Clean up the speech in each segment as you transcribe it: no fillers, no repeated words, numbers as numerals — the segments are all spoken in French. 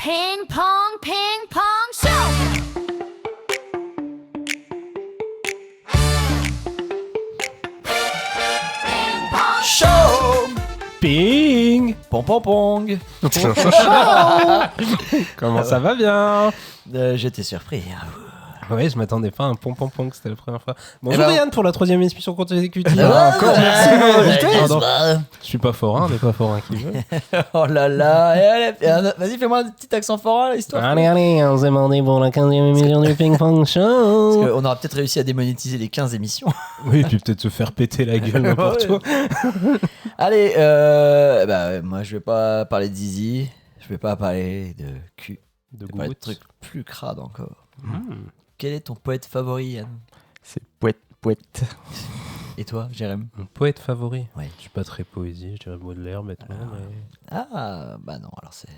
Ping pong show. Show. Ping. Pong pong pong. Comment ça va bien? J'étais surpris. Oui, je m'attendais pas à un pong, c'était la première fois. Bonjour Eh ben, Yann pour la 3e émission consécutive. Encore merci de m'avoir invité. Pardon. Je suis pas forain, on n'est pas forain qui veut. Oh là là. Et allez, vas-y, fais-moi un petit accent forain, l'histoire. Allez, on s'est demandé pour la 15e émission du Ping Pong Show. Parce qu'on aura peut-être réussi à démonétiser les 15 émissions. Oui, puis peut-être se faire péter la gueule n'importe Ouais. où. Allez, moi je vais pas parler de zizi, je vais pas parler de cul, De je vais parler de gouttes. trucs plus crades encore. Hmm. Quel est ton poète favori, Yann? C'est poète. Et toi, Jérém? Mon poète favori. Oui. Je suis pas très poésie, je dirais Baudelaire, bêtement. Ah, bah non, alors c'est...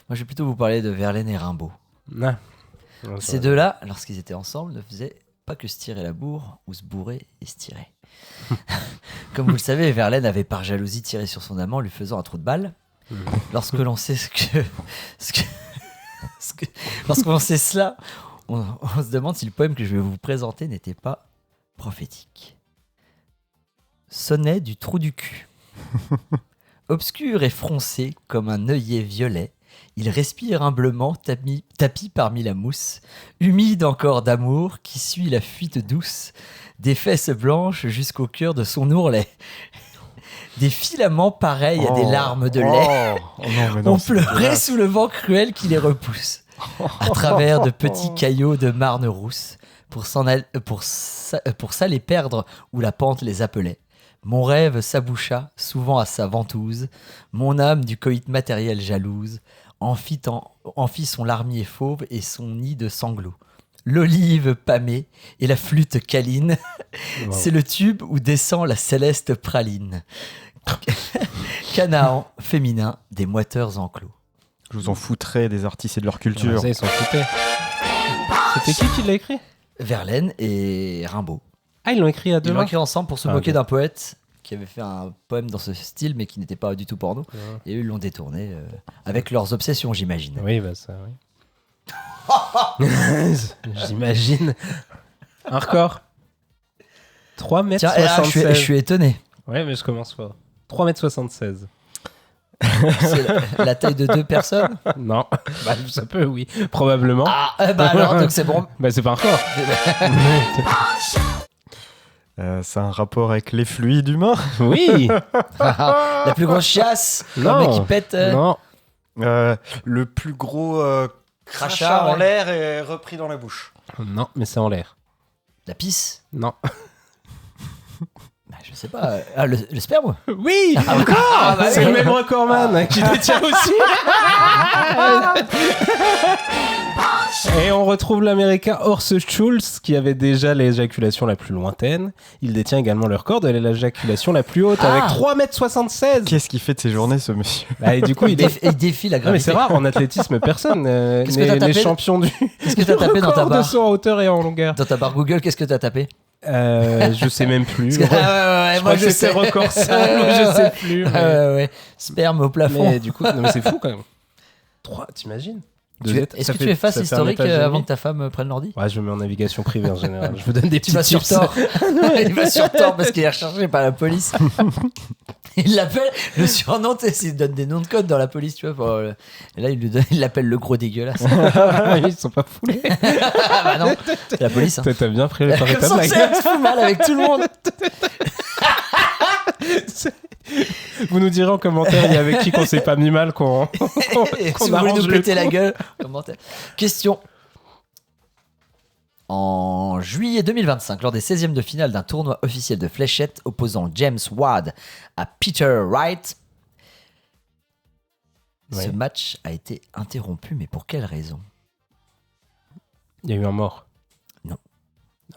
Moi je vais plutôt vous parler de Verlaine et Rimbaud. Mais... Ah. Ouais, ça Ces va. deux-là, lorsqu'ils étaient ensemble, ne faisaient pas que se tirer la bourre ou se bourrer et se tirer. Comme vous le savez, Verlaine avait par jalousie tiré sur son amant, lui faisant un trou de balle. Lorsque l'on sait lorsque l'on sait cela, on se demande si le poème que je vais vous présenter n'était pas prophétique. Sonnet du trou du cul. Obscur et froncé comme un œillet violet, il respire humblement, tapi parmi la mousse, humide encore d'amour qui suit la fuite douce des fesses blanches jusqu'au cœur de son ourlet. Des filaments pareils à des larmes de lait ont pleuré sous le vent cruel qui les repousse, à travers de petits caillots de marne rousse, pour ça les perdre où la pente les appelait. Mon rêve s'aboucha souvent à sa ventouse, mon âme du coït matériel jalouse en fit son larmier fauve et son nid de sanglots. L'olive pâmée et la flûte câline, Wow. c'est le tube où descend la céleste praline. Canaan féminin des moiteurs enclos. Je vous en foutrais des artistes et de leur Ouais, culture. ça, ils s'en foutaient. C'était qui l'a écrit? Verlaine et Rimbaud. Ah, ils l'ont écrit à deux Ils l'ont mains. écrit ensemble pour se Ah, moquer ok. d'un poète qui avait fait un poème dans ce style mais qui n'était pas du tout porno. Et eux, ils l'ont détourné avec leurs obsessions, j'imagine. Oui, bah ça, oui. J'imagine. Un record. 3 Tiens, mètres je 76. suis étonné. Ouais, mais je commence fort. 3 mètres 76. C'est la taille de 2 personnes. Non, bah, ça peut, oui. Probablement. Bah alors, donc c'est bon. Bah, c'est pas un record. C'est un rapport avec les fluides humains. Oui. La plus grosse chiasse. Non. Le mec qui pète. Non. Le plus gros Crachat, crachat en ouais. l'air est repris dans la bouche. Non, mais c'est en l'air. La pisse. Non. Bah, je sais pas. Le sperme. Oui. Ah, bah C'est oui. le même recordman qui détient aussi. Et on retrouve l'américain Horst Schultz qui avait déjà l'éjaculation la plus lointaine. Il détient également le record de l'éjaculation la plus haute avec 3 mètres 76. Qu'est-ce qu'il fait de ses journées, ce monsieur? Bah, et du coup, Il défie la Non, mais c'est gravité. rare en athlétisme, personne Qu'est-ce que n'est t'as tapé champion du Qu'est-ce que t'as tapé dans ta record de barre saut en hauteur et en longueur. Dans ta barre Google, qu'est-ce que t'as tapé? Je sais même plus. Parce que- ouais, Je crois que c'était record simple, je sais plus. Mais, Ouais. Sperme au plafond. mais du coup, non, mais c'est fou quand même. 3, t'imagines? Est-ce que tu effaces l'historique avant que ta femme prenne l'ordi? Ouais, je me mets en navigation privée en général. Je vous donne des petits Tu vas sur tips. Tor. Il va sur Tor parce qu'il est recherché par la police. Il l'appelle, le surnom, tu sais, il donne des noms de code dans la police, tu vois. Et là, il l'appelle le gros dégueulasse. Ils sont pas foulés. Ah bah non, c'est la police. Hein. Toi, t'as bien préparé Comme ta ça, blague. elle se fout mal avec tout le monde. Vous nous direz en commentaire, il y a avec qui qu'on s'est pas mis mal, qu'on Et qu'on si vous voulez arrange nous le péter la coup. gueule, commentaire. Question. En juillet 2025, lors des 16e de finale d'un tournoi officiel de fléchettes opposant James Wade à Peter Wright, ce Ouais. match a été interrompu, mais pour quelle raison? Il y a eu un mort. Non.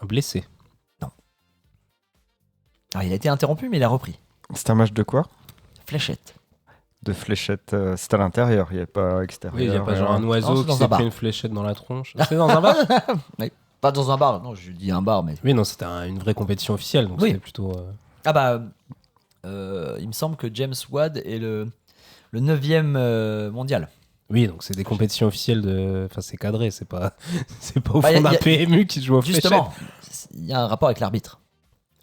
Un blessé. Alors, il a été interrompu, mais il a repris. C'est un match de quoi? Fléchette. De fléchettes. C'est à l'intérieur, il n'y a pas à l'extérieur. Oui, il n'y a pas genre un Non, oiseau c'est qui dans un s'est bar. pris une fléchette dans la tronche. C'est dans un bar? Pas dans un bar, non, je dis un bar, mais... Oui, non, c'était une vraie compétition officielle, donc Oui. c'était plutôt... Ah bah, il me semble que James Wade est le 9e mondial Oui, donc c'est des compétitions officielles de. Enfin, c'est cadré, c'est pas au Bah, fond y d'un a- PMU qui joue aux fléchettes. Justement, il y a un rapport avec l'arbitre.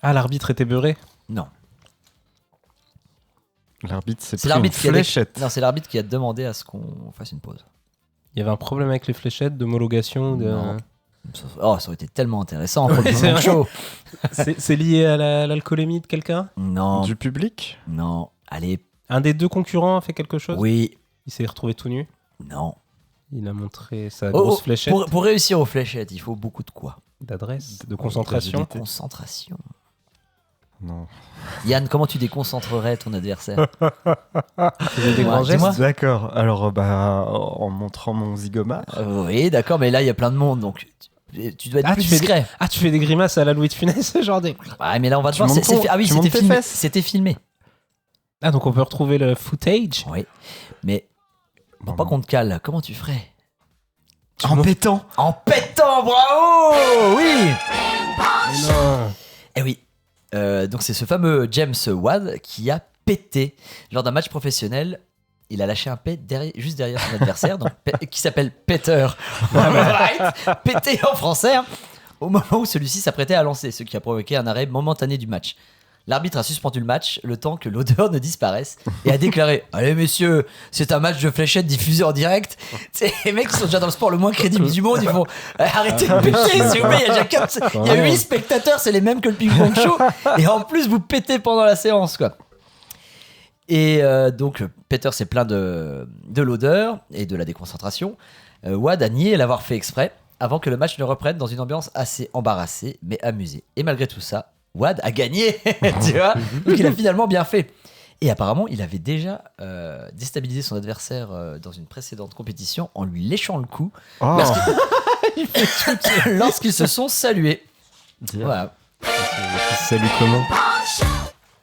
Ah, l'arbitre était beurré. Non. L'arbitre, c'est C'est pris une l'arbitre qui a fléchette. Non, c'est l'arbitre qui a demandé à ce qu'on fasse une pause. Il y avait un problème avec les fléchettes d'homologation. Non. Oh, ça aurait été tellement intéressant pour le Ouais, c'est Ping-Pong Show. C'est lié à l'alcoolémie de quelqu'un? Non, Du public? non. Allez, Un des deux concurrents a fait quelque chose? oui, Il s'est retrouvé tout nu. non. Il a montré sa Oh, grosse oh, fléchette pour réussir aux fléchettes, il faut beaucoup de quoi? d'adresse, de concentration. De concentration. Non. Yann, comment tu déconcentrerais ton adversaire? Il faisait des Ouais, grands gestes. dis-moi. D'accord. Alors, en montrant mon zigomar. Oui, d'accord, mais là, il y a plein de monde, donc tu dois être plus tu fais discret. Ah, tu fais des grimaces à la Louis de Funès, genre des... Ah, mais là, on va te Tu voir. montes ton- Ah oui, tu montes c'était tes filmé. fesses. C'était filmé. Ah, donc on peut retrouver le footage. Oui, mais pour Bon, pas bon. qu'on te cale, comment tu ferais? En pétant. En pétant, bravo! Oui! Mais non. Eh oui. Donc c'est ce fameux James Wade qui a pété lors d'un match professionnel. Il a lâché un pet juste derrière son adversaire, donc, qui s'appelle Peter. Right. Pété en français, hein, au moment où celui-ci s'apprêtait à lancer, ce qui a provoqué un arrêt momentané du match. L'arbitre a suspendu le match le temps que l'odeur ne disparaisse et a déclaré « Allez messieurs, c'est un match de fléchettes diffusé en direct. » Les mecs qui sont déjà dans le sport le moins crédible du monde, ils font « Arrêtez de péter, s'il vous plaît, il y a 8 spectateurs, c'est les mêmes que le ping-pong show. Et en plus, vous pétez pendant la séance, quoi. » Et donc, Peter s'est plaint de l'odeur et de la déconcentration. Wade a nié l'avoir fait exprès avant que le match ne reprenne dans une ambiance assez embarrassée, mais amusée. Et malgré tout ça, Wade a gagné, tu vois. Donc il a finalement bien fait. Et apparemment, il avait déjà déstabilisé son adversaire dans une précédente compétition en lui léchant le cou Oh. lorsqu'ils se sont salués. Voilà. Salut, comment?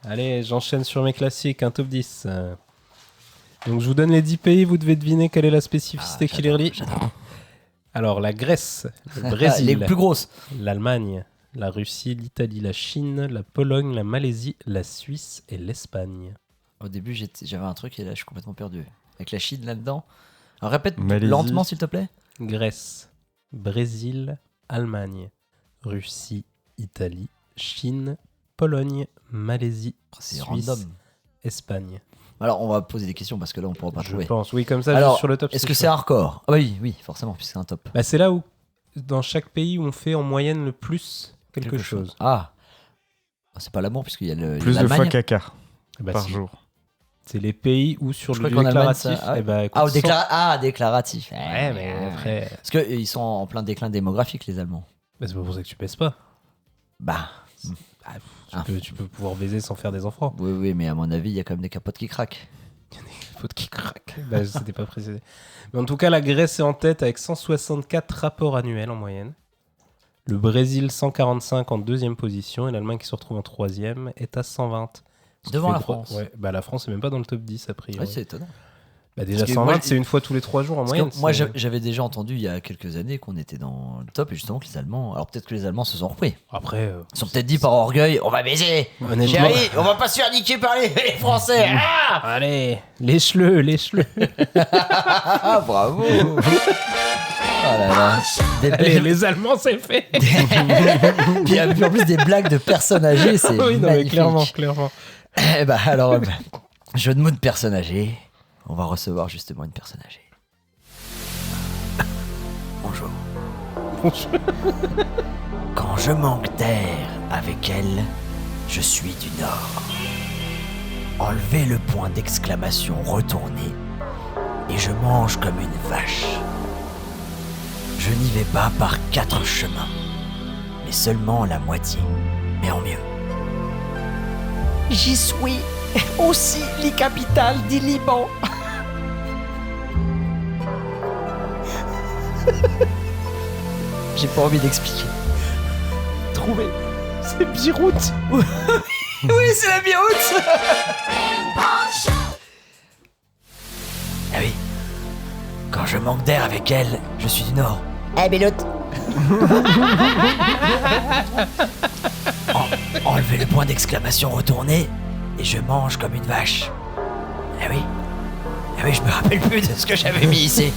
Allez, j'enchaîne sur mes classiques, un top 10. Donc je vous donne les 10 pays, vous devez deviner quelle est la spécificité qui les relie. Alors la Grèce, le Brésil, Les plus grosses. l'Allemagne, la Russie, l'Italie, la Chine, la Pologne, la Malaisie, la Suisse et l'Espagne. Au début, j'avais un truc et là, je suis complètement perdu. Avec la Chine là-dedans. Alors répète Malaisie. lentement, s'il te plaît. Grèce, Brésil, Allemagne, Russie, Italie, Chine, Pologne, Malaisie, C'est Suisse, random. Espagne. Alors, on va poser des questions parce que là, on pourra pas Je trouver. pense, oui, comme ça, Alors, juste sur le top. est-ce que c'est un record? Ah oui, oui, forcément, puisque c'est un top. Bah, c'est là où, dans chaque pays, où on fait en moyenne le plus quelque chose. Ah. Ah, c'est pas l'amour, puisqu'il y a le. Plus de l'Allemagne. fois caca Bah, par si. jour. C'est les pays où sur Je le crois qu'en Allemagne, déclaratif. ça- ah ouais. eh bah, écoute, Ah, sans- déclaratif. Ouais, mais après. Parce qu'ils sont en plein déclin démographique, les Allemands. Bah, c'est pas pour ça que tu pèses pas. Bah. Tu peux pouvoir baiser sans faire des enfants. Oui, oui, mais à mon avis, il y a quand même des capotes qui craquent. Faute qui craque. Bah, c'était pas précisé. Mais en tout cas, la Grèce est en tête avec 164 rapports annuels en moyenne. Le Brésil, 145 en deuxième position. Et l'Allemagne, qui se retrouve en troisième, est à 120. Ce qui Devant fait la droit- France. Ouais, bah, la France est même pas dans le top 10, a priori. Ouais, c'est étonnant. Bah, déjà, Parce que 120, moi, c'est une fois tous les 3 jours en Parce moyenne. que moi, c'est- j'avais déjà entendu il y a quelques années qu'on était dans le top et justement que les Allemands. Alors peut-être que les Allemands se sont repris. Après, Ils sont peut-être dit par orgueil, on va baiser. honnêtement. Chérie, on va pas se faire niquer par les Français. Ah, Allez, lèche-le, lèche-le. ah, bravo. Oh là là. Des Allez, blagues- les Allemands, c'est fait. Puis en plus des blagues de personnes âgées, c'est Oui, non, mais magnifique. clairement, clairement. Eh ben, alors, jeu de mots de personnes âgées. On va recevoir justement une personne âgée. Bonjour. Quand je manque d'air avec elle, je suis du Nord. Enlevez le point d'exclamation retourné et je mange comme une vache. Je n'y vais pas par 4 chemins, mais seulement la moitié, mais en mieux. J'y suis aussi les capitales du Liban. J'ai pas envie d'expliquer. Trouvez. C'est Beyrouth. Oui, c'est la Beyrouth. Ah oui. Quand je manque d'air avec elle, je suis du Nord. Eh, Beyrouth. Enlevez le point d'exclamation retourné et je mange comme une vache. Ah oui. Ah Ah oui, je me rappelle plus de ce que j'avais mis ici.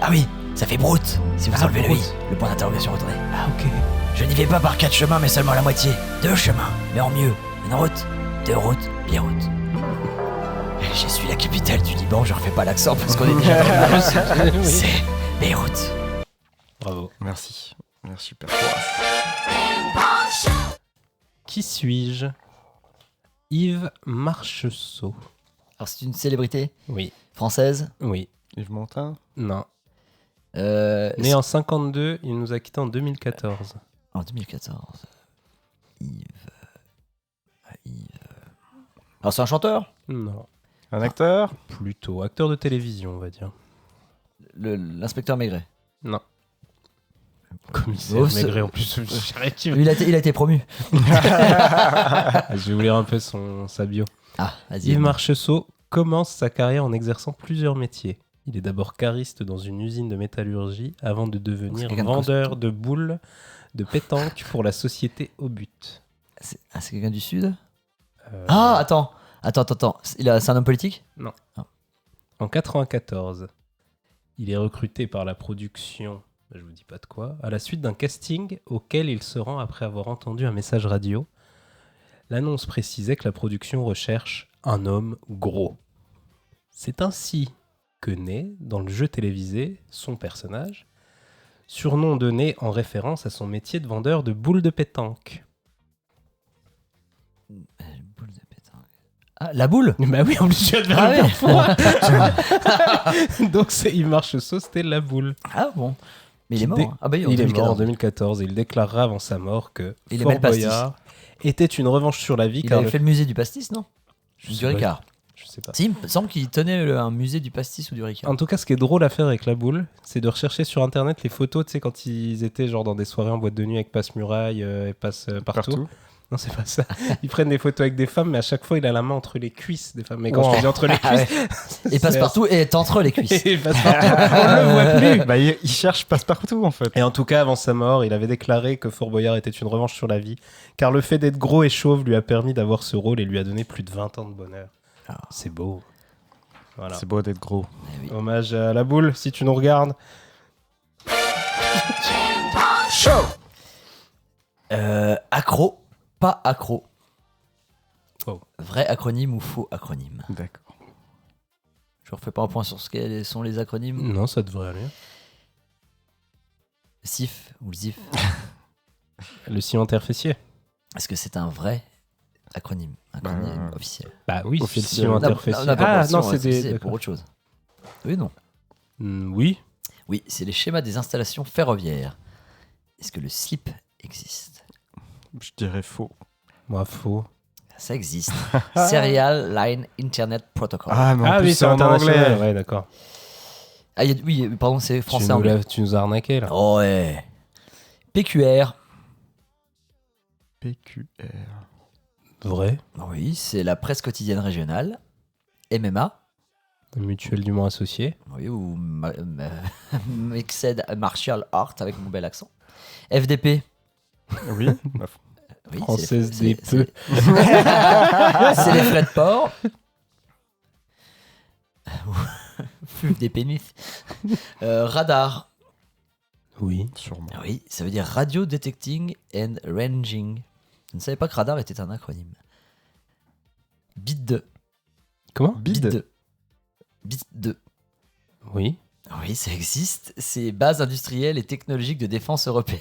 Ah oui, ça fait broute. Si vous enlevez le i, le point d'interrogation retourné. Ah, ok. Je n'y vais pas par 4 chemins, mais seulement la moitié. 2 chemins, mais en mieux. Une route, 2 routes, Beyrouth. Je suis la capitale du Liban, je refais pas l'accent parce qu'on est déjà dans le Oui. C'est Beyrouth. Bravo. Merci. Merci, Père. Qui suis-je? Yves Marcheseau. Alors c'est une célébrité Oui. française. Oui. Yves Montand. Non. Euh, Né en 52, il nous a quittés en 2014. En 2014. Yves. Alors c'est un chanteur. Non. Un acteur. Plutôt acteur de télévision, on va dire. L'inspecteur Maigret. Non. Commissaire Oh, c'est- Maigret en plus. Je Il a été promu. vais vous lire un peu sa bio. Ah, vas-y. Yves Marcheseau commence sa carrière en exerçant plusieurs métiers. Il est d'abord cariste dans une usine de métallurgie avant de devenir C'est quelqu'un de vendeur de boules de pétanque pour la société Obut. C'est quelqu'un du Sud. Ah, attends. C'est un homme politique. En 94, il est recruté par la production, je vous dis pas de quoi, à la suite d'un casting auquel il se rend après avoir entendu un message radio. L'annonce précisait que la production recherche un homme gros. C'est ainsi que naît, dans le jeu télévisé, son personnage, surnom donné en référence à son métier de vendeur de boules de pétanque. Boule de pétanque. Ah, la boule. Bah oui, en plus tu viens de faire Ah le ouais. parfois. Donc c'est Yves Marcheseau, c'était la boule. Ah bon. Mais il Qui est mort. dé- Hein. Ah bah Il est mort en 2014. 2014 et il déclarera avant sa mort que Il Fort aimait le pastis. Boyard était une revanche sur la vie Il car avait fait le musée du pastis, non? Je Du sais pas. Ricard. Je sais pas. Si, il me semble qu'il tenait un musée du pastis ou du Ricard. En tout cas, ce qui est drôle à faire avec la boule, c'est de rechercher sur internet les photos, tu sais, quand ils étaient genre dans des soirées en boîte de nuit avec Passe-Muraille et Passe partout. Non, c'est pas ça. Ils prennent des photos avec des femmes, mais à chaque fois, il a la main entre les cuisses des femmes. Mais quand Wow. je te dis entre les Ah ouais. cuisses, Et Passepartout est entre les cuisses. Et Passepartout, on le voit plus. Bah, il cherche passe-partout en fait. Et en tout cas, avant sa mort, il avait déclaré que Fort Boyard était une revanche sur la vie, car le fait d'être gros et chauve lui a permis d'avoir ce rôle et lui a donné plus de 20 ans de bonheur. Ah. C'est beau. Voilà. C'est beau d'être gros. Eh oui. Hommage à la boule, si tu nous regardes. Accro, pas accro. Oh. Vrai acronyme ou faux acronyme? D'accord. Je refais pas un point sur ce qu'elles sont les acronymes. Non, ça devrait aller. SIF ou le ZIF. Le sillon interfessier. Est-ce que c'est un vrai acronyme Bah, officiel? Bah oui, c'est le Officiel. sillon Non, interfessier. pas Ah pour- non, si on- c'est si des... c'est pour d'accord. autre chose. Oui, non. Oui. Oui, c'est les schémas des installations ferroviaires. Est-ce que le slip existe? Je dirais faux. Moi, faux. Ça existe. Serial Line Internet Protocol. Ah, mais en Ah plus, oui, c'est en international. anglais. Ouais, d'accord. Ah, oui, pardon, c'est français anglais. Tu nous as arnaqué, là. Oh ouais. PQR. PQR. Vrai. Oui, c'est la presse quotidienne régionale. MMA. Mutuelle du Mans associé. Oui, ou Mixed Martial Art avec mon bel accent. FDP. Oui. Bah, Oui, Française c'est les- des c'est- peu. C'est les frais de port. Des pénis. Radar. Oui. sûrement. Oui, ça veut dire Radio Detecting and Ranging. Je ne savais pas que radar était un acronyme. Bit 2. Comment Bit 2. Bit 2. Oui. Oui, ça existe. C'est base industrielle et technologique de défense européenne.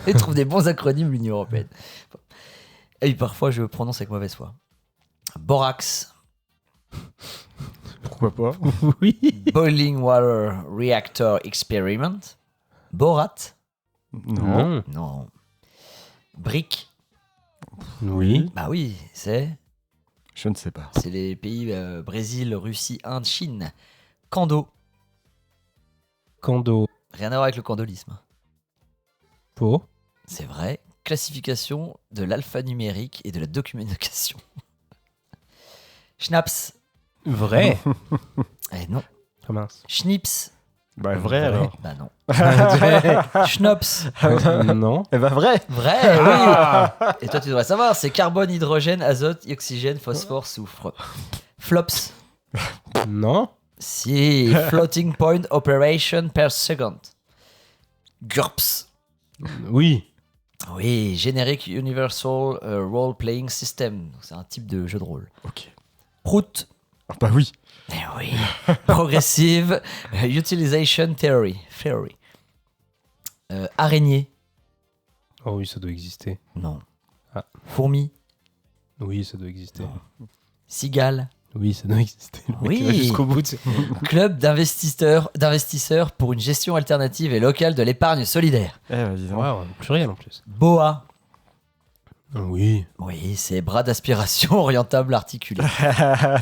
Ils trouvent des bons acronymes, l'Union européenne. Et parfois, je prononce avec mauvaise foi. Borax. Pourquoi pas? Oui. Boiling Water Reactor Experiment. Borat. Non. Non. Brick. Oui. Bah oui, c'est Je ne sais pas. les pays Brésil, Russie, Inde, Chine. Kando. Kando. Rien à voir avec le candolisme. Faux. C'est vrai. Classification de l'alphanumérique et de la documentation. Schnaps. Vrai. Eh non. Comment Schnips. Bah, vrai alors. Bah non. Schnops. Non. Eh bah, vrai. Vrai, oui. Et toi, tu devrais savoir, c'est carbone, hydrogène, azote, oxygène, phosphore, soufre. Flops. Non. Si. Floating Point Operation per Second. GURPS. Oui. Oui, Generic Universal Role Playing System. Donc, c'est un type de jeu de rôle. Ok. Prout. Ah bah oui. Eh oui. Progressive Utilization Theory. Araignée. Oh oui, ça doit exister. Non. Ah. Fourmi. Oui, ça doit exister. Cigale. Oui, ça doit exister. Le mec, Oui. il va jusqu'au bout. Club d'investisseurs pour une gestion alternative et locale de l'épargne solidaire. Eh bah dis donc. Wow, pluriel en plus. BOA. Oui. Oui, c'est bras d'aspiration orientable articulé.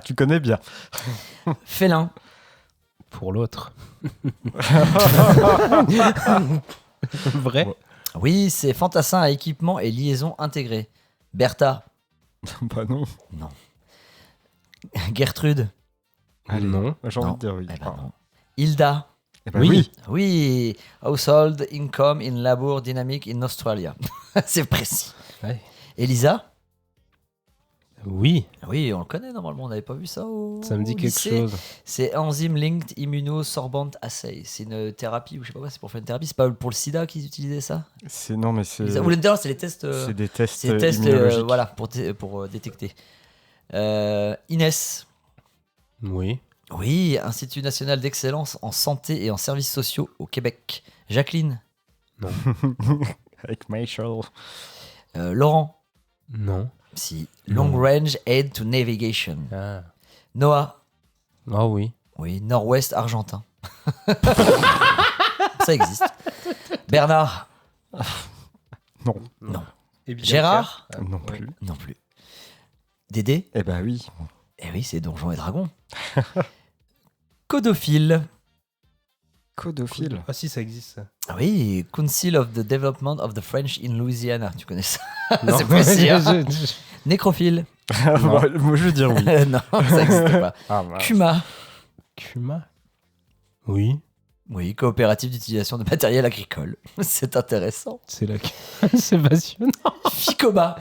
Tu connais bien. Félin. Pour l'autre. Vrai. Ouais. Oui, c'est fantassin à équipement et liaison intégrée. Bertha. Bah non. Non. Gertrude. Allez. Non. J'ai envie de dire oui. Eh ben non. Hilda. Eh bah Oui. oui. Oui. Household income in labor dynamic in Australia. C'est précis. Ouais. Elisa. Oui. Oui, on le connaît normalement. On n'avait pas vu ça au Ça me dit au quelque lycée. chose. C'est Enzyme Linked Immunosorbent Assay. C'est une thérapie ou je sais pas quoi. C'est pour faire une thérapie. C'est pas pour le sida qu'ils utilisaient ça. Non mais c'est. Vous voulez me dire, c'est les tests. C'est des tests, C'est des tests, immunologiques. voilà, pour détecter. Inès. Oui. Oui, Institut national d'excellence en santé et en services sociaux au Québec. Jacqueline. Avec Marshall. Laurent. Non. Si. Non. Long Range Aid to Navigation. Ah. Noah. Ah oui. Oui, Nord-Ouest argentin. Ça existe. Bernard. Non. Et bien Gérard. Pierre. Non Ouais. plus. Non plus. Dédé. Eh bah oui. Eh oui, c'est Donjons et Dragons. Codophile. Codophile. Ah si, ça existe ça. Ah oui, Council of the Development of the French in Louisiana. Tu connais ça? Non. C'est précis. Hein. Je- Nécrophile. Non. Moi je veux dire oui. Non, ça n'existe pas. Ah mince. Kuma. Kuma. Oui. Oui, coopérative d'utilisation de matériel agricole. C'est intéressant. C'est là que... c'est passionnant. Ficoba.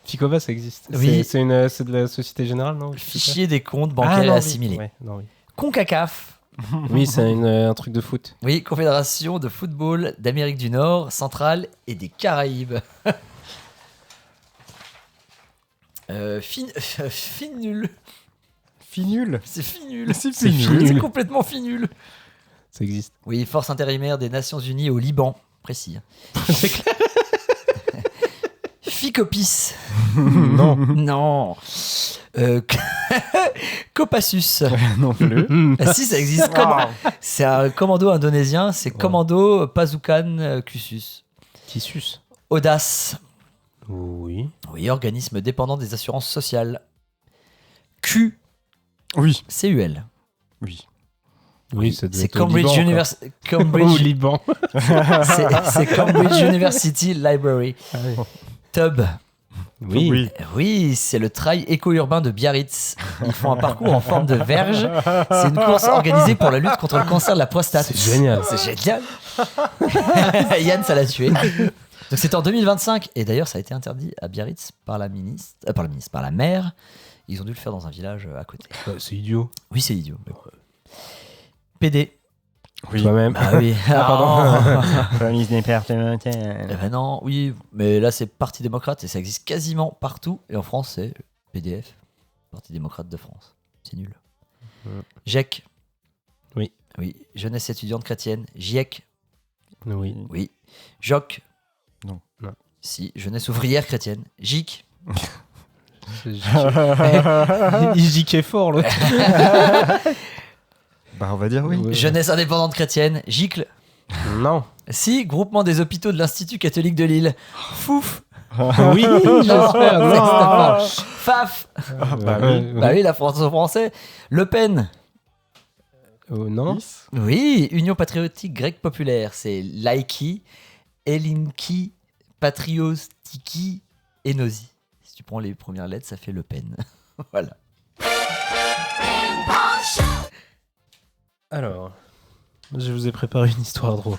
Ficoba, ça existe. Oui. C'est de la Société Générale, non? Fichier des comptes Ah, bancaires non, et oui. assimilés. Ouais, non, oui. CONCACAF. Oui, c'est un truc de foot. Oui, Confédération de football d'Amérique du Nord, centrale et des Caraïbes. Finul. Finul. C'est finul. C'est C'est finul. finul. C'est complètement finul. Ça existe. Oui, force intérimaire des Nations Unies au Liban. Précis. C'est clair. Ficopis. Non. Non. Copassus. Non plus. Ah, si, ça existe. C'est un commando indonésien. C'est commando Pasukan Khusus. Qui suce. Audace. Oui. Oui, organisme dépendant des assurances sociales. Q. Oui. CUL. Oui. Oui, ça doit C'est être au Cambridge, Liban, University. quoi. Au Cambridge, Liban. c'est Cambridge University Library. Ah oui. TUB. Oui. Oui, c'est le trail éco-urbain de Biarritz. Ils font un parcours en forme de verge. C'est une course organisée pour la lutte contre le cancer de la prostate. C'est génial. C'est génial. Yann, ça l'a tué. Donc c'était en 2025 et d'ailleurs ça a été interdit à Biarritz par la maire. Ils ont dû le faire dans un village à côté. C'est idiot. Oui, c'est idiot. PD. Oui. Toi-même. Ah oui. pardon. Police Eh départementale. ben non, oui, mais là c'est Parti démocrate et ça existe quasiment partout. Et en France c'est PDF, Parti démocrate de France. C'est nul. GEC. Oui. Oui. Jeunesse étudiante chrétienne. GIEC. Oui. Oui. JOC. Non. Non. Si. Jeunesse ouvrière chrétienne. GIC. Il dit qu'il est fort, l'autre. Bah on va dire oui. Ouais. Jeunesse indépendante chrétienne. GICLE. Non. Si. Groupement des hôpitaux de l'Institut catholique de Lille. FOUF. Oui, Non, j'espère. ça Non. existe pas. FAF. bah oui. Bah oui, la France au français. Le Pen. Non. Nice. Oui, Union patriotique grecque populaire, c'est Laiki, Elinki, Patriostiki et Nosi. Si tu prends les premières lettres, ça fait Le Pen. Voilà. Alors, je vous ai préparé une histoire drôle.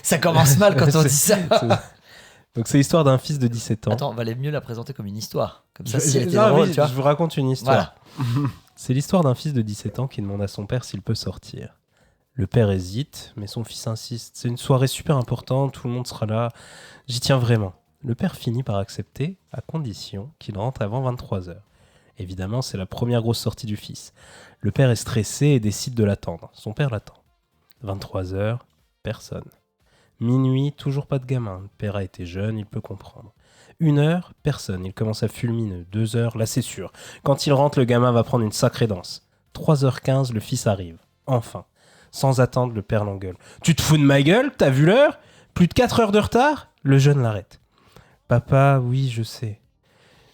Ça commence mal quand on dit ça. Donc c'est l'histoire d'un fils de 17 ans. Attends, valait mieux la présenter comme une histoire. Comme ça, Je- si elle était non, drôle, oui, tu vois. je vous raconte une histoire. Voilà. C'est l'histoire d'un fils de 17 ans qui demande à son père s'il peut sortir. Le père hésite, mais son fils insiste. C'est une soirée super importante, tout le monde sera là. J'y tiens vraiment. Le père finit par accepter, à condition qu'il rentre avant 23h. Évidemment, c'est la première grosse sortie du fils. Le père est stressé et décide de l'attendre. Son père l'attend. 23h, personne. Minuit, toujours pas de gamin. Le père a été jeune, il peut comprendre. 1h, personne. Il commence à fulminer. 2h, là c'est sûr. Quand il rentre, le gamin va prendre une sacrée danse. 3h15, le fils arrive. Enfin. Sans attendre, le père l'engueule. « Tu te fous de ma gueule? T'as vu l'heure? Plus de 4 heures de retard ?» Le jeune l'arrête. « Papa, oui, je sais.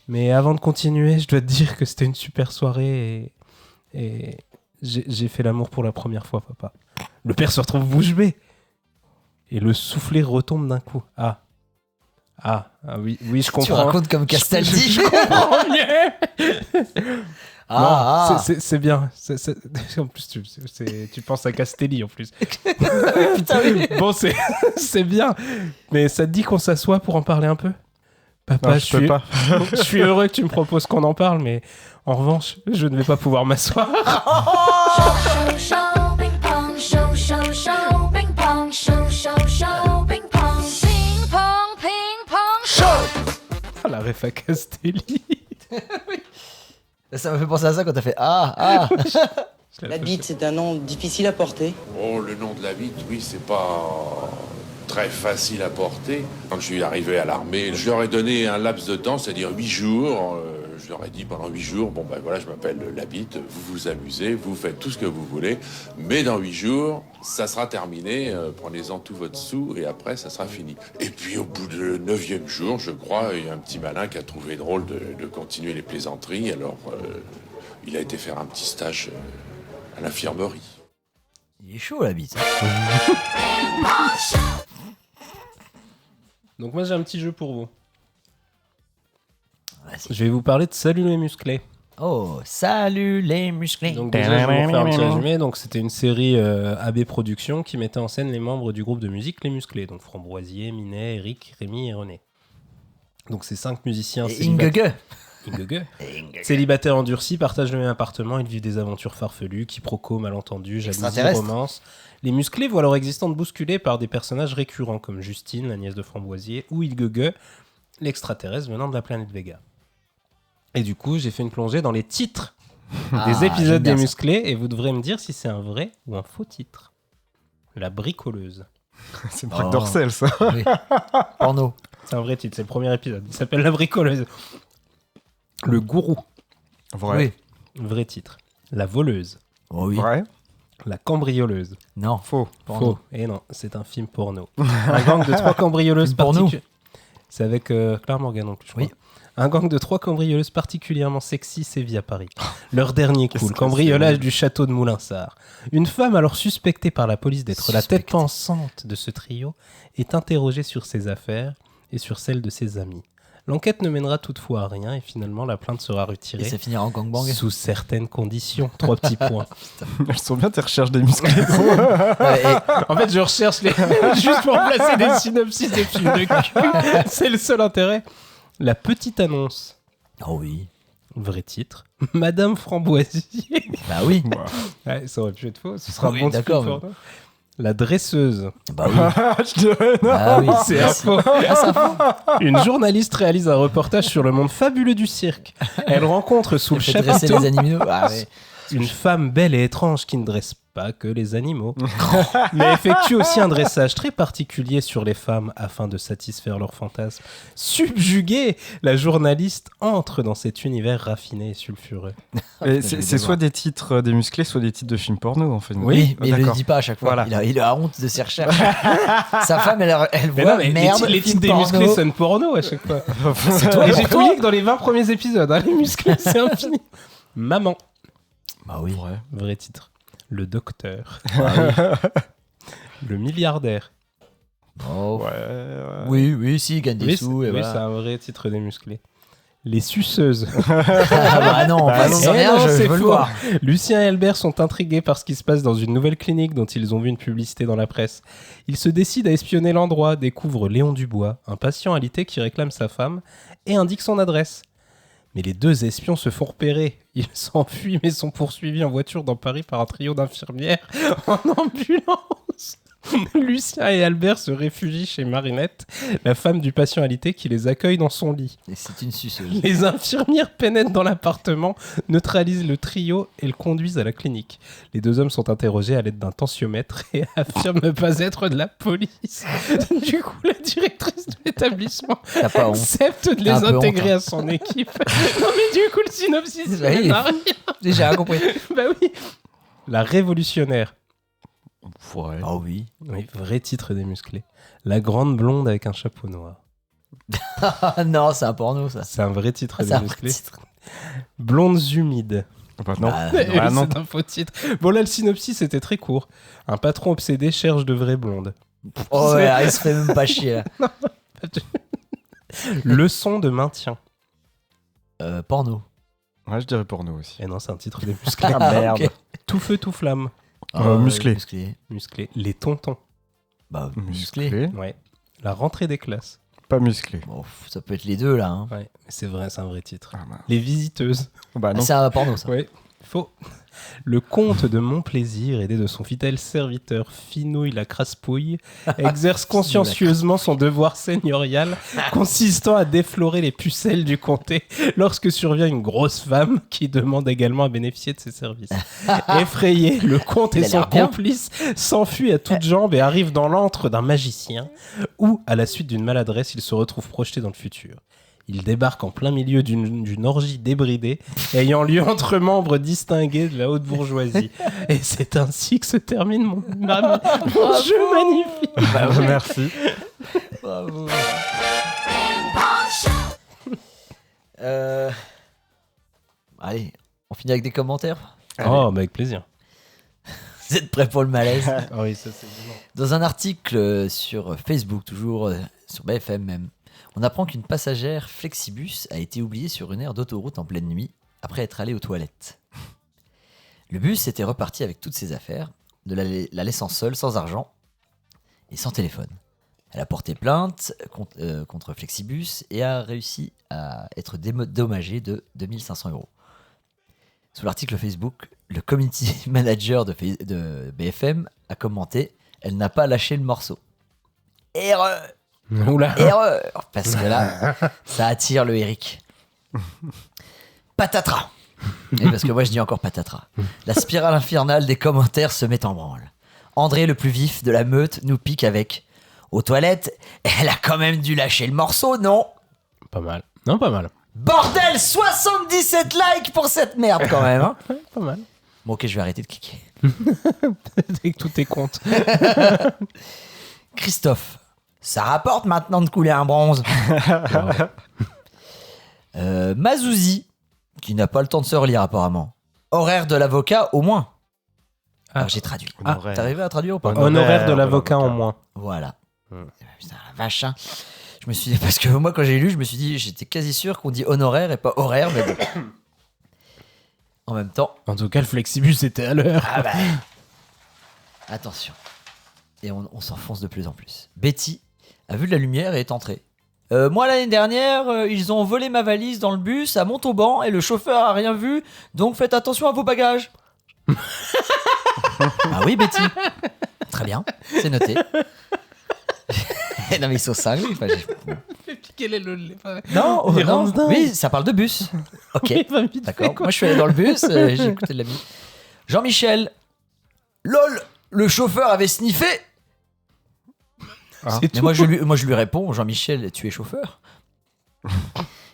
Mais avant de continuer, je dois te dire que c'était une super soirée et j'ai fait l'amour pour la première fois, papa. » Le père se retrouve bouche bée. Et le soufflet retombe d'un coup. Ah, oui, je Tu comprends. racontes comme Castaldi. Je comprends mieux. Ah, Non, c'est bien. En plus, tu penses à Castelli, en plus. putain, oui. Bon, c'est bien. Mais ça te dit qu'on s'assoit pour en parler un peu? Papa, Non, je peux pas. je suis heureux que tu me proposes qu'on en parle, mais en revanche, je ne vais pas pouvoir m'asseoir. Show, show, ping pong, show, show, show, ping pong, show, show, show, ping pong, ping pong, show. La ref à Castelli. Ça m'a fait penser à ça quand t'as fait ah. La bite, c'est un nom difficile à porter. Oh, le nom de la bite, oui, c'est pas très facile à porter. Quand je suis arrivé à l'armée, je leur ai donné un laps de temps, c'est-à-dire 8 jours. Je leur ai dit pendant 8 jours, bon ben voilà, je m'appelle la bite, vous vous amusez, vous faites tout ce que vous voulez, mais dans 8 jours, ça sera terminé, prenez-en tout votre sou et après, ça sera fini. Et puis au bout de 9e jour, je crois, il y a un petit malin qui a trouvé drôle de continuer les plaisanteries, alors il a été faire un petit stage à l'infirmerie. Il est chaud la bite. Donc moi, j'ai un petit jeu pour vous. Vas-y. Je vais vous parler de Salut les musclés. Oh, salut les musclés. Donc déjà, je vais vous faire un petit résumé. Donc c'était une série AB Productions qui mettait en scène les membres du groupe de musique Les Musclés. Donc Framboisier, Minet, Eric, Rémi et René. Donc ces 5 musiciens Et Ingege. célibataires endurcis partagent le même appartement. Ils vivent des aventures farfelues, quiproquos, malentendus, jalousie, Extraterrestres. romance. Les Musclés voient leur existence bousculée par des personnages récurrents comme Justine, la nièce de Framboisier, ou Ingege, l'extraterrestre venant de la planète Vega. Et du coup, j'ai fait une plongée dans les titres des épisodes des Musclés et vous devrez me dire si c'est un vrai ou un faux titre. La bricoleuse. C'est une truc Oh. d'Orcel, ça. Oui. Porno. C'est un vrai titre, c'est le premier épisode. Il s'appelle La bricoleuse. Le gourou. Vrai. Oui. Vrai titre. La voleuse. Oh oui. Vrai. La cambrioleuse. Non. Faux. Porno. Faux. Et non, c'est un film porno. Un gang de 3 cambrioleuses Film porno. C'est avec Claire Morgan en plus, je crois. Oui. Un gang de 3 cambrioleuses particulièrement sexy sévit à Paris. Leur dernier coup, Qu'est-ce le que cambriolage c'est du château de Moulinsart. Une femme alors suspectée par la police d'être la tête Suspectée. pensante de ce trio est interrogée sur ses affaires et sur celles de ses amis. L'enquête ne mènera toutefois à rien et finalement la plainte sera Et retirée ça finira en gangbang. sous certaines conditions. 3 petits points. Elles sont bien tes recherches des musclés. Ouais, et- En fait, je recherche juste pour placer des synopsis de films de cul. C'est le seul intérêt. La petite annonce. Oh oui. Vrai titre. Madame Framboisier. Bah oui. Ouais, ça aurait pu être faux. Ce sera Oui, un bon d'accord, titre pour nous. La dresseuse. Bah oui. Je dirais non. Bah oui. C'est un Merci. faux. Ah, c'est un faux. Une journaliste réalise un reportage sur le monde fabuleux du cirque. Elle rencontre sous le Fait dresser chapiteau les animaux. Ah ouais. une femme belle et étrange qui ne dresse pas que les animaux, mais effectue aussi un dressage très particulier sur les femmes afin de satisfaire leurs fantasmes. Subjuguée, la journaliste entre dans cet univers raffiné et sulfureux. Et je vais c'est voir. soit des titres des musclés, soit des titres de films porno, en fait. Oui, mais il le d'accord. dit pas à chaque fois. Voilà. Il a honte de ses recherches. Sa femme, elle Mais voit non, mais merde. les film titres des porno. musclés sonnent porno à chaque fois. C'est toi, Et j'ai pour oublié toi. que dans les 20 premiers épisodes, hein, les musclés, c'est infini. Maman, Bah oui. Vrai. vrai titre. Le docteur. Bah Le milliardaire. oui. Oh. Ouais. Oui, oui, si, il gagne des Oui, sous. Et oui, voilà. c'est un vrai titre des musclés. Les suceuses. Ah bah non, Bah ça non. sert à rien, non, je c'est veux le faux. voir. Lucien et Albert sont intrigués par ce qui se passe dans une nouvelle clinique dont ils ont vu une publicité dans la presse. Ils se décident à espionner l'endroit, découvrent Léon Dubois, un patient alité qui réclame sa femme, et indique son adresse. Mais les deux espions se font repérer. Ils s'enfuient mais sont poursuivis en voiture dans Paris par un trio d'infirmières en ambulance. Lucien et Albert se réfugient chez Marinette, la femme du patient alité qui les accueille dans son lit. Et c'est une suceuse. Les infirmières pénètrent dans l'appartement, neutralisent le trio et le conduisent à la clinique. Les deux hommes sont interrogés à l'aide d'un tensiomètre et affirment ne pas être de la police. Du coup, la directrice de l'établissement T'as pas honte. accepte de les T'as un peu intégrer honte, à son équipe. Non mais du coup, le synopsis, Oui. c'est n'a rien. J'ai rien compris. Bah oui. La révolutionnaire. Ouais. Ah oui. Oui, vrai titre des musclés. La grande blonde avec un chapeau noir. Ah non, c'est un porno ça. C'est un vrai titre Ah, des c'est un musclés. titre. Blondes humides. Bah non. Ah, Oui, Ah non. c'est un faux titre. Bon, là, le synopsis était très court. Un patron obsédé cherche de vraies blondes. Oh ouais, il se fait même pas chier là. Leçon de maintien. Porno. Ouais, je dirais porno aussi. Et non, c'est un titre des musclés. Ah merde. ok. Tout feu, tout flamme. Musclé. Musclé. Musclé. Les tontons. Bah, musclé. Musclé. Ouais. La rentrée des classes. Pas musclé. Bon, ça peut être les deux là. Hein. Ouais, c'est vrai, c'est un vrai titre. Ah, mince. Les visiteuses. Bah Ah, non. c'est un porno ça. Ouais, faux. Le comte de Montplaisir, aidé de son fidèle serviteur Finouille la Craspouille, exerce consciencieusement son devoir seigneurial consistant à déflorer les pucelles du comté lorsque survient une grosse femme qui demande également à bénéficier de ses services. Effrayé, le comte Il et a son l'air bien. complice s'enfuient à toutes jambes et arrivent dans l'antre d'un magicien où, à la suite d'une maladresse, ils se retrouvent projetés dans le futur. Il débarque en plein milieu d'une orgie débridée, ayant lieu entre membres distingués de la haute bourgeoisie. Et c'est ainsi que se termine mon jeu magnifique. Bah, merci. Bravo. Allez, on finit avec des commentaires. Oh, bah avec plaisir. Vous êtes prêts pour le malaise? Oui, ça c'est bon. Dans un article sur Facebook, toujours sur BFM même, on apprend qu'une passagère Flexibus a été oubliée sur une aire d'autoroute en pleine nuit après être allée aux toilettes. Le bus était reparti avec toutes ses affaires, la laissant seule, sans argent et sans téléphone. Elle a porté plainte contre Flexibus et a réussi à être dédommagée de 2500 €. Sous l'article Facebook, le community manager de BFM a commenté « Elle n'a pas lâché le morceau ». Erreur. Oula. Erreur. Parce que là, ça attire le Eric. Patatras. Et parce que moi, je dis encore patatras. La spirale infernale des commentaires se met en branle. André, le plus vif de la meute, nous pique avec « Aux toilettes, elle a quand même dû lâcher le morceau, non ?» Pas mal. Non, pas mal. Bordel, 77 likes pour cette merde quand même. Hein. Ouais, pas mal. Bon, ok, je vais arrêter de cliquer. Avec tous tes comptes. Christophe, ça rapporte maintenant de couler un bronze. Mazouzi, qui n'a pas le temps de se relire apparemment. Horaire de l'avocat au moins. Ah. Alors j'ai traduit. Honoraire. T'arrives à traduire ou pas? Honoraire de l'avocat en moins. Voilà. Hmm. Putain, la vache. Hein. Je me suis dit, parce que moi quand j'ai lu, je me suis dit, j'étais quasi sûr qu'on dit honoraire et pas horaire, mais bon. En même temps, En tout cas, le Flexibus était à l'heure. ah bah. Attention. Et on s'enfonce de plus en plus. Betty a vu de la lumière et est entrée. Moi, l'année dernière, ils ont volé ma valise dans le bus à Montauban et le chauffeur a rien vu, donc faites attention à vos bagages. Ah oui, Betty. Très bien, c'est noté. Non, mais ils sont cinglés. Enfin, Quel est le. non, Il non. rentre dedans. Oui, ça parle de bus. Ok, Il va vite d'accord. fait, quoi. Moi, je suis allé dans le bus, j'ai écouté de la musique. Jean-Michel. LOL, le chauffeur avait sniffé. C'est Mais tout. moi je lui réponds, Jean-Michel, tu es chauffeur.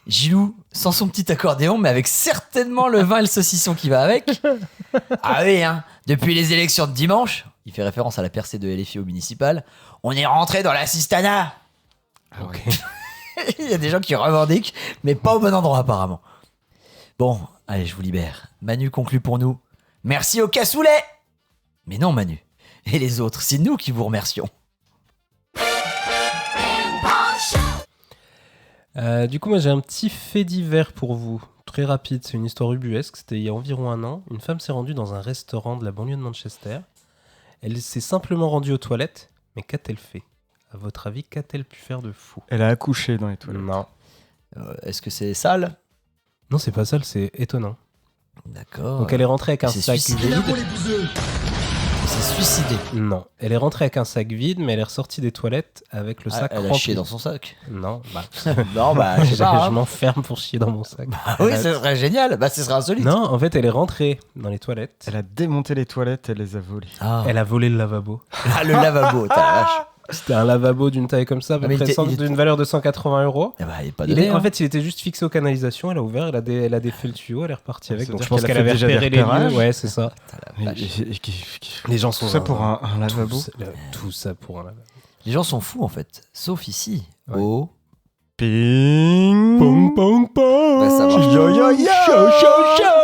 Gilou, sans son petit accordéon, mais avec certainement le vin et le saucisson qui va avec. Ah oui, hein, depuis les élections de dimanche, il fait référence à la percée de LFI au municipal, on est rentré dans l'assistanat. Ah ouais. Il y a des gens qui revendiquent, mais pas au bon endroit apparemment. Bon, allez, je vous libère. Manu conclut pour nous. Merci au cassoulet. Mais non, Manu. Et les autres, c'est nous qui vous remercions. Du coup, moi j'ai un petit fait divers pour vous. Très rapide, c'est une histoire ubuesque. C'était il y a environ 1 an. Une femme s'est rendue dans un restaurant de la banlieue de Manchester. Elle s'est simplement rendue aux toilettes. Mais qu'a-t-elle fait ? À votre avis, qu'a-t-elle pu faire de fou ? Elle a accouché dans les toilettes. Non. Est-ce que c'est sale? Non, c'est pas ça, c'est étonnant. D'accord. Donc elle est rentrée avec un C'est sac suicidé. vide. C'est suicidé. Non. Elle est rentrée avec un sac vide, mais elle est ressortie des toilettes avec le sac Elle a rempli. chié dans son sac. Non, bah. Non, bah, je sais pas. je hein. m'enferme pour chier dans mon sac. Ah oui, ce serait génial. Bah, ce serait insolite. Non, en fait, elle est rentrée dans les toilettes. Elle a démonté les toilettes, elle les a volées. Ah. Elle a volé le lavabo. Ah, le lavabo, t'as la vache. C'était un lavabo d'une taille comme ça, à peu Ah, mais près il était- d'une valeur de 180 €. Eh bah, il est pas Il donné. est, en hein. fait, il était juste fixé aux canalisations. Elle a ouvert, elle a défait le tuyau, elle est repartie avec. Ça Donc veut je dire pense qu'elle qu'elle a avait fait déjà des repéré les repérages. lieux. Ouais, c'est ça. Putain, la Mais- vache. Les gens sont Tout ça dans pour un lavabo. Tout ça pour un lavabo. Les gens sont fous en fait, sauf ici. Ouais. Oh. Ping Pong, pong, pong. Bah, ça marche. Yo, yo, yo. Chaud, chaud, chaud.